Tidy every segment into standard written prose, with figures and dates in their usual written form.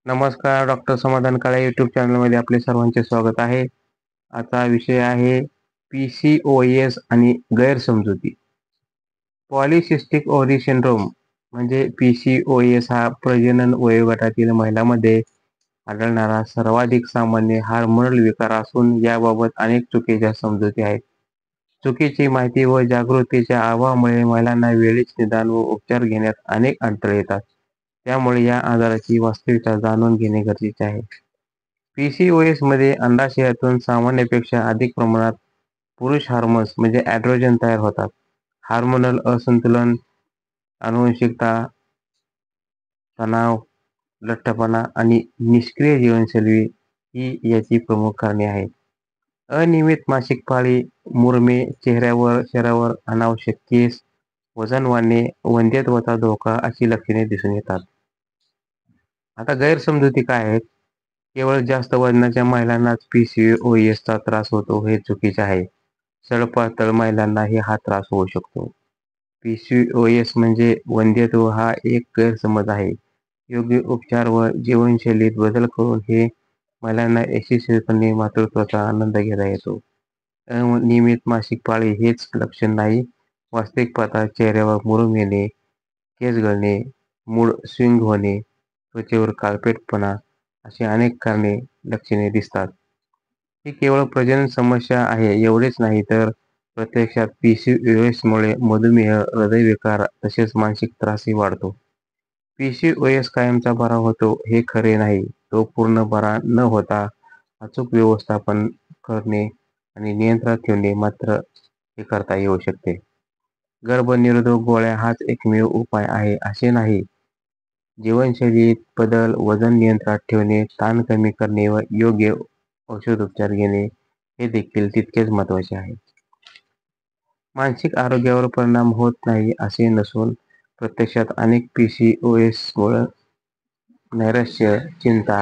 नमस्कार, डॉक्टर समाधान काळे यूट्यूब चॅनलमध्ये आपले सर्वांचे स्वागत आहे. आजचा विषय आहे PCOS आणि गैरसमजुती. पॉलिसिस्टिक ओव्हरी सिंड्रोम म्हणजे PCOS हा प्रजनन वयोगटातील महिलांमध्ये आढळणारा सर्वाधिक सामान्य हार्मोनल विकार असून याबाबत अनेक चुकीच्या समजुती आहेत. चुकीची माहिती व जागृतीच्या अभावामुळे महिलांना वेळीच निदान व उपचार घेण्यात अनेक अडथळे येतात. त्यामुळे या आजाराची वास्तविकता जाणून घेणे गरजेचे आहे. PCOS मध्ये अंडाशयातून सामान्यपेक्षा अधिक प्रमाणात पुरुष हार्मोन्स म्हणजे एंड्रोजन तयार होतात. हार्मोनल असंतुलन, आनुवंशिकता, तणाव, लठ्ठपणा आणि निष्क्रिय जीवनशैली ही याची प्रमुख कारणे आहेत. अनियमित मासिक पाळी, मुरमे, शरीरावर अनावश्यक केस, वजन वाढणे, वंध्यत्वाचा धोका अशी लक्षणे दिसून येतात. आता गैरसमजुती काय आहेत? केवळ जास्त वजनाच्या महिलांनाच PCOSचा त्रास होतो हे चुकीचे आहे. सडपातळ महिलांनाही हा त्रास होऊ शकतो. PCOS म्हणजे वंध्यत्व हा एक गैरसमज आहे. योग्य उपचार व जीवनशैलीत बदल करून हे महिलांना यशस्वीपणे मातृत्वाचा आनंद घेता येतो. अनियमित मासिक पाळी हेच लक्षण नाही. वास्तविक पाहता चेहऱ्यावर मुरूम येणे, केस गळणे, मूड स्विंग होणे, त्वचेवर काळपेटपणा अशी अनेक लक्षणे दिसतात. ही केवळ प्रजनन समस्या आहे एवढेच नाही तर प्रत्यक्षात PCOS मुळे मधुमेह, हृदयविकार तसेच मानसिक त्रासही वाढतो. PCOS कायमचा बरा होतो हे खरे नाही. तो पूर्ण बरा न होता अचूक व्यवस्थापन करणे आणि नियंत्रणात ठेवणे मात्र हे करता येऊ शकते. गर्भनिरोधक गोळ्या हाच एकमेव उपाय आहे असे नाही. जीवनशैलीत बदल, वजन नियंत्रणात ठेवणे, ताण कमी करणे व योग्य औषधोपचार घेणे हे देखील तितकेच महत्त्वाचे आहे. मानसिक आरोग्यावर परिणाम होत नाही असे नसून प्रत्यक्षात अनेक PCOSमुळे नैराश्य, चिंता,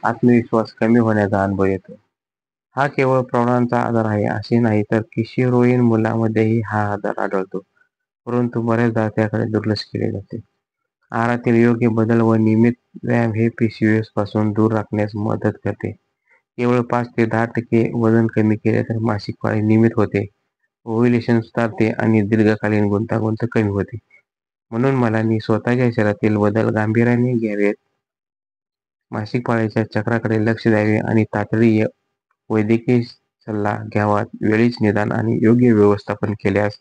आत्मविश्वास कमी होण्याचा अनुभव येतो. हा केवळ प्रौढांचा आजार आहे असे नाही तर किशोरवयीन मुलांमध्येही हा आजार आढळतो. परंतु बऱ्याचदा त्याकडे दुर्लक्ष केले जाते. आहारातील योग्य बदल व नियमित व्यायाम हे PCOS पासून दूर राखण्यास मदत करते. केवळ 5 ते 10% वजन कमी केले तर मासिक पाळी नियमित होते, ओव्ह्युलेशन सुधारते आणि दीर्घकालीन गुंतागुंत कमी होते. म्हणून मुलांनी स्वतःच्या शरीरातील बदल गांभीर्याने घ्यावेत, मासिक पाळीच्या चक्राकडे लक्ष द्यावे आणि तातडीने वैद्यकीय सल्ला घ्यावा. वेळीच निदान आणि योग्य व्यवस्थापन केल्यास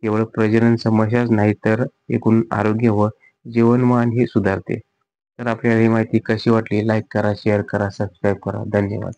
केवळ प्रजनन समस्याच नाही तर एकूण आरोग्य व जीवनमानही सुधारते. तर आपल्याला ही माहिती कशी वाटली? लाईक करा, शेअर करा, सबस्क्राईब करा. धन्यवाद.